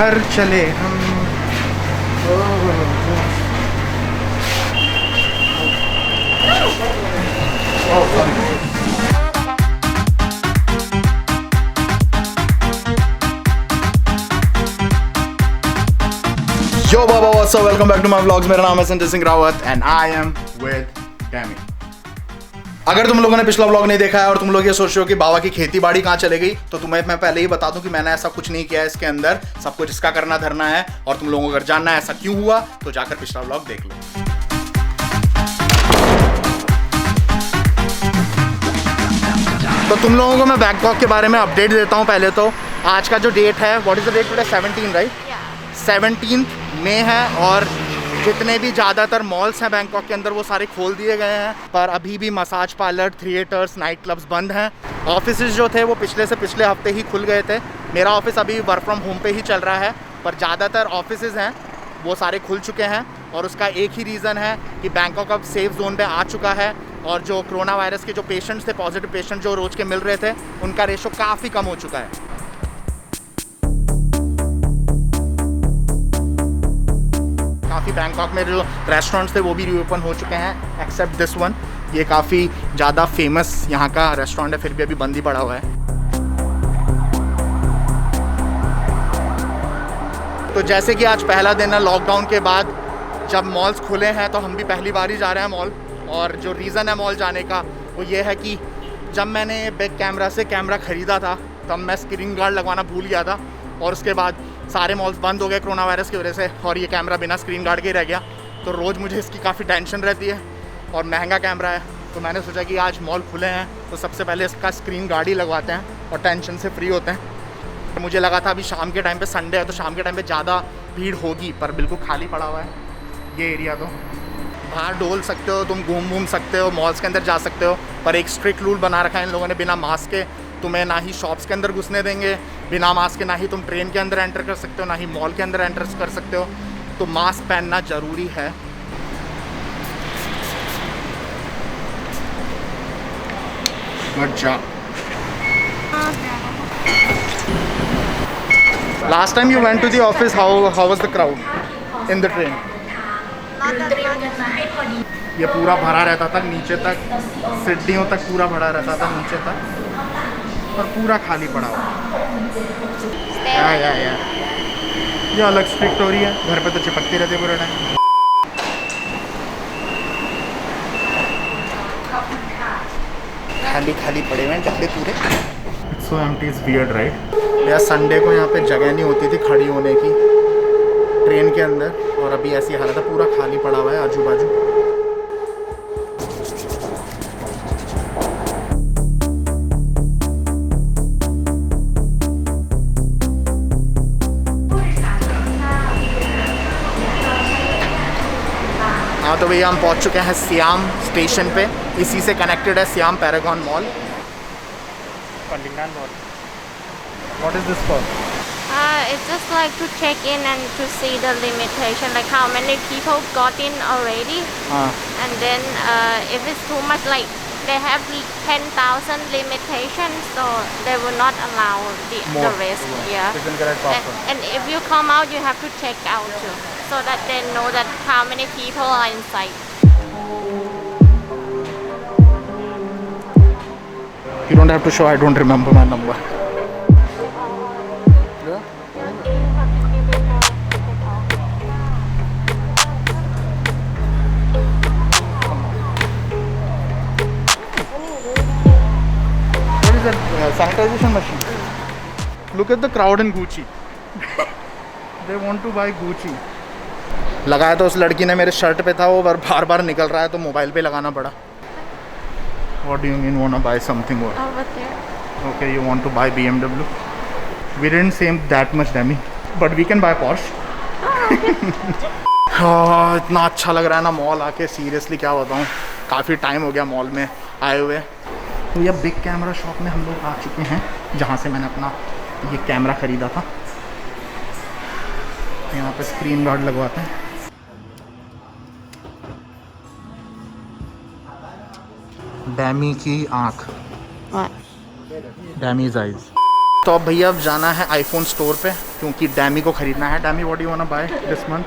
घर चले हम। यो बाबा what's up, welcome back to my vlogs. मेरा नाम है Sanjay Singh Rawat and I am with Dammy. अगर तुम लोगों ने पिछला व्लॉग नहीं देखा है और तुम लोग ये सोच रहे हो कि बाबा की खेती बाड़ी कहाँ चले गई, तो तुम्हें मैं पहले ही बता दूं कि मैंने ऐसा कुछ नहीं किया है। इसके अंदर सब कुछ इसका करना धरना है और तुम लोगों को अगर जानना है ऐसा क्यों हुआ तो जाकर पिछला व्लॉग देख लो। तो तुम लोगों को मैं बैंकॉक के बारे में अपडेट देता हूँ। पहले तो आज का जो डेट है, what is the date today? 17 right? 17 मई है और जितने भी ज़्यादातर मॉल्स हैं बैंकॉक के अंदर वो सारे खोल दिए गए हैं, पर अभी भी massage parlour, theatres, night clubs बंद हैं। ऑफिसेज जो थे वो पिछले से पिछले हफ्ते ही खुल गए थे। मेरा ऑफिस अभी वर्क फ्रॉम होम पे ही चल रहा है, पर ज़्यादातर ऑफिसेज हैं वो सारे खुल चुके हैं और उसका एक ही रीज़न है कि बैंकॉक अब सेफ जोन पे आ चुका है और जो कोरोना वायरस के जो पेशेंट्स थे, पॉजिटिव पेशेंट जो रोज़ के मिल रहे थे, उनका रेशो काफ़ी कम हो चुका है। काफ़ी बैंकॉक में जो रेस्टोरेंट्स थे वो भी रीओपन हो चुके हैं एक्सेप्ट दिस वन। ये काफ़ी ज़्यादा फेमस यहाँ का रेस्टोरेंट है, फिर भी अभी बंद ही पड़ा हुआ है। तो जैसे कि आज पहला दिन है लॉकडाउन के बाद, जब मॉल्स खुले हैं तो हम भी पहली बार ही जा रहे हैं मॉल। और जो रीज़न है मॉल जाने का वो ये है कि जब मैंने बिग कैमरा से कैमरा ख़रीदा था तब मैं स्क्रीन गार्ड लगवाना भूल गया था और उसके बाद सारे मॉल्स बंद हो गए कोरोना वायरस की वजह से और ये कैमरा बिना स्क्रीन गार्ड के ही रह गया। तो रोज़ मुझे इसकी काफ़ी टेंशन रहती है और महंगा कैमरा है, तो मैंने सोचा कि आज मॉल खुले हैं तो सबसे पहले इसका स्क्रीन गार्ड ही लगवाते हैं और टेंशन से फ्री होते हैं। तो मुझे लगा था अभी शाम के टाइम पे, संडे है तो शाम के टाइम पे ज़्यादा भीड़ होगी, पर बिल्कुल खाली पड़ा हुआ है ये एरिया। तो बाहर डोल सकते हो, तुम घूम सकते हो, मॉल्स के अंदर जा सकते हो, पर एक स्ट्रिक्ट रूल बना रखा है इन लोगों ने, बिना मास्क के तुम्हें ना ही शॉप्स के अंदर घुसने देंगे, बिना मास्क के ना ही तुम ट्रेन के अंदर एंटर कर सकते हो, ना ही मॉल के अंदर एंटर कर सकते हो। तो मास्क पहनना ज़रूरी है। Good job. Last time you went to the office, how was the crowd in the train? ये पूरा भरा रहता था नीचे तक, सीढ़ियों तक पूरा भरा रहता था नीचे तक और पूरा खाली पड़ा हुआ। या ये अलग स्ट्रिक्ट हो रही है, घर पे तो चिपकती रहती है पूरा टाइम। खाली खाली पड़े हुए हैं डब्बे पूरे। It's so empty, it's weird right? यार संडे को यहाँ पे जगह नहीं होती थी खड़ी होने की ट्रेन के अंदर और अभी ऐसी हालत है, पूरा खाली पड़ा हुआ है आजू बाजू। हाँ तो भैया हम पहुँच चुके हैं सियाम स्टेशन पे, इसी से कनेक्टेड है SIAM Paragon mall. What is this for? It's just like to check in and to see the limitation, like how many people got in already. And then if it's too much, like they have 10,000 limitations, so they will not allow the rest. Yeah. You can get it proper. And if you come out, you have to check out too, so that they know that how many people are inside. You don't have to show, I don't remember my number. Sanitization machine. Look at the crowd in Gucci. They want to buy Gucci. लगाया तो उस लड़की ने मेरे shirt पे था, वो बार बार निकल रहा है तो मोबाइल पे लगाना पड़ा। What do you mean wanna buy something? Over there. Okay, you want to buy BMW? We didn't say that much, Demi, but we can buy Porsche. हाँ, इतना अच्छा लग रहा है ना मॉल आके, सीरियसली क्या बताऊँ। काफ़ी टाइम हो गया मॉल में आए हुए। तो ये बिग कैमरा शॉप में हम लोग आ चुके हैं, जहाँ से मैंने अपना ये कैमरा ख़रीदा था। यहाँ पे स्क्रीन गार्ड लगवाते हैं। डैमी की आँख, डैमीज आइज। तो अब भैया अब जाना है आईफोन स्टोर पे क्योंकि डैमी को ख़रीदना है। Dammy what do you want to buy this month?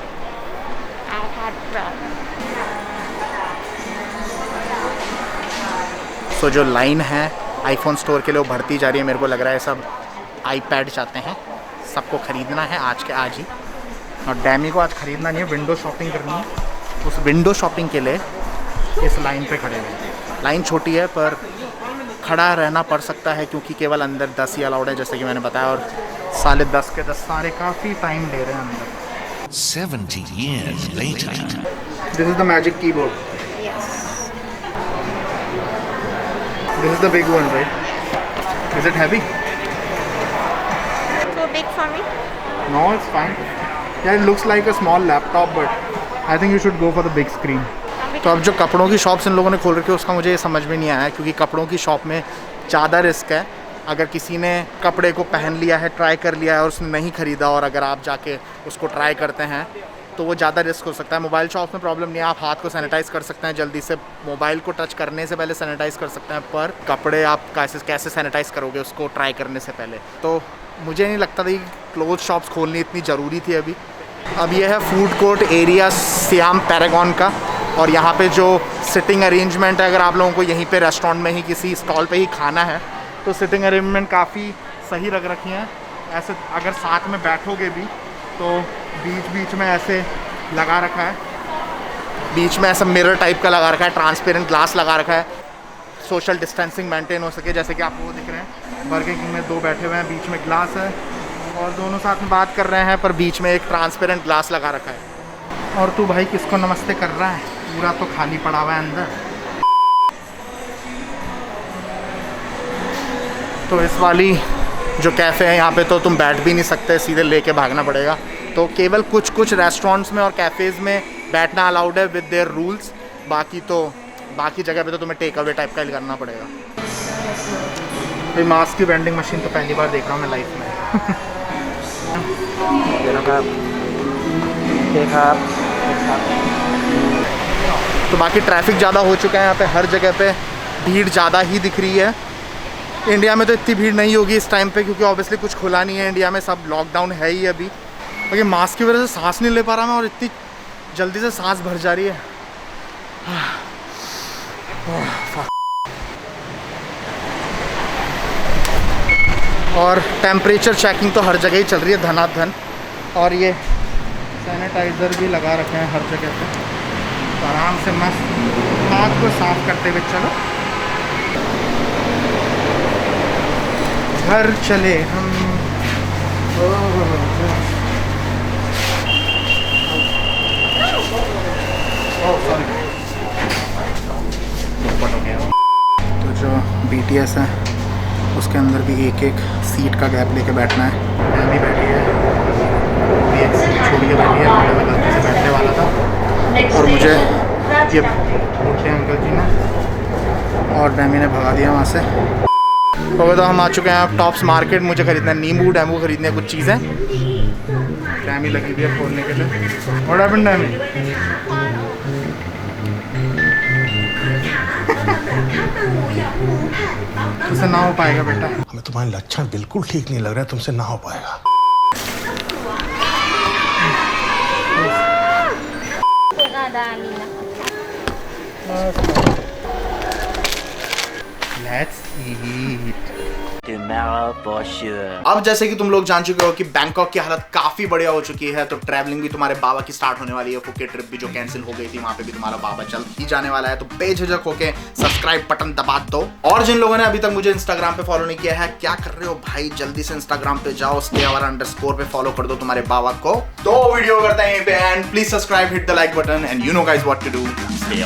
So जो लाइन है आईफोन स्टोर के लिए वो बढ़ती जा रही है। मेरे को लग रहा है सब आईपैड चाहते हैं, सबको ख़रीदना है आज के आज ही। और डैमी को आज ख़रीदना नहीं है, विंडो शॉपिंग करनी है। उस विंडो शॉपिंग के लिए इस लाइन पे खड़े हैं। लाइन छोटी है पर खड़ा रहना पड़ सकता है क्योंकि केवल अंदर 10 ही अलाउड है जैसे कि मैंने बताया, और 10:30 के 10 सारे काफ़ी टाइम ले रहे हैं अंदर। 70 years later. This is the magic keyboard. This is the big one right? Is it heavy? Too big for me? No, it's fine. Yeah, it looks like a small laptop, but I think you should go for the big screen. तो अब जो कपड़ों की shops इन लोगों ने खोल रखी है उसका मुझे ये समझ में नहीं आया क्योंकि कपड़ों की शॉप में ज़्यादा रिस्क है। अगर किसी ने कपड़े को पहन लिया है, ट्राई कर लिया है और उसने नहीं ख़रीदा और अगर आप जाके उसको ट्राई करते हैं तो वो ज़्यादा रिस्क हो सकता है। मोबाइल शॉप में प्रॉब्लम नहीं है, आप हाथ को सैनिटाइज़ कर सकते हैं जल्दी से, मोबाइल को टच करने से पहले सैनिटाइज़ कर सकते हैं, पर कपड़े आप कैसे सैनिटाइज़ करोगे उसको ट्राई करने से पहले। तो मुझे नहीं लगता था कि क्लोथ शॉप्स खोलनी इतनी ज़रूरी थी अभी। अब ये है food court area SIAM Paragon का, और यहाँ पे जो सिटिंग अरेंजमेंट है, अगर आप लोगों को यहीं पे रेस्टोरेंट में ही किसी स्टॉल पे ही खाना है तो सिटिंग अरेंजमेंट काफ़ी सही रख रखी हैं। ऐसे अगर साथ में बैठोगे भी तो बीच बीच में ऐसे लगा रखा है, बीच में ऐसा मिरर टाइप का लगा रखा है, ट्रांसपेरेंट ग्लास लगा रखा है, सोशल डिस्टेंसिंग मेंटेन हो सके। जैसे कि आपको वो दिख रहे हैं, बर्गर किंग में 2 बैठे हुए हैं, बीच में ग्लास है और दोनों साथ में बात कर रहे हैं पर बीच में एक ट्रांसपेरेंट ग्लास लगा रखा है। और तू भाई किसको नमस्ते कर रहा है? पूरा तो खाली पड़ा हुआ है अंदर। तो इस वाली जो कैफ़े है यहाँ पे तो तुम बैठ भी नहीं सकते, सीधे लेके भागना पड़ेगा। तो केवल कुछ रेस्टोरेंट्स में और कैफ़ेज़ में बैठना अलाउड है विद देयर रूल्स, बाकी जगह पे तो तुम्हें टेक अवे टाइप का ही करना पड़ेगा। भाई मास्क की वेंडिंग मशीन तो पहली बार देख रहा हूँ मैं लाइफ में। तो बाकी ट्रैफिक ज़्यादा हो चुका है यहाँ पे, हर जगह पे भीड़ ज़्यादा ही दिख रही है। इंडिया में तो इतनी भीड़ नहीं होगी इस टाइम पे क्योंकि ऑब्वियसली कुछ खुला नहीं है इंडिया में, सब लॉकडाउन है ही अभी। क्योंकि मास्क की वजह से सांस नहीं ले पा रहा मैं और इतनी जल्दी से सांस भर जा रही है। और टेम्परेचर चेकिंग तो हर जगह ही चल रही है धनाधन, और ये सैनिटाइज़र भी लगा रखे हैं हर जगह पे। तो आराम से मस्त हाथ को साफ करते हुए चलो, घर चले हम। तो जो BTS है उसके अंदर भी एक सीट का गैप लेके बैठना है। मैं भी बैठी है, भी एक सीट छोड़ के बैठी है, मैं गलती से बैठने वाला था और मुझे ये बूढ़े अंकल जी ने और डैमी ने भगा दिया वहाँ से। तो हम आ चुके हैं अब टॉप्स मार्केट। मुझे खरीदना है नींबू डैम्बू, खरीदने कुछ चीज़ें। डैमी लगी हुई है खोलने के लिए। What happened डैमी? तुमसे ना हो पाएगा बेटा। हमें तुम्हारे लक्षण बिल्कुल ठीक नहीं लग रहा है, तुमसे ना हो पाएगा। Let's eat. Tomorrow for sure. अब जैसे कि तुम लोग जान चुके हो कि बैंकॉक की हालत काफी बढ़िया हो चुकी है, तो ट्रैवलिंग भी तुम्हारे बाबा की स्टार्ट होने वाली है। फुकेट ट्रिप भी जो कैंसिल हो गई थी वहां पे भी तुम्हारा बाबा जल्द ही जाने वाला है। तो बेझिझक होके सब्सक्राइब बटन दबा दो। और जिन लोगों ने अभी तक मुझे इंस्टाग्राम पे फॉलो नहीं किया है, क्या कर रहे हो भाई? जल्दी से इंस्टाग्राम पे जाओ, stay__ पे फॉलो कर दो तुम्हारे बाबा को। तो वीडियो करते हैं यहीं पे, and please subscribe, hit the like button, and you know guys what to do. Stay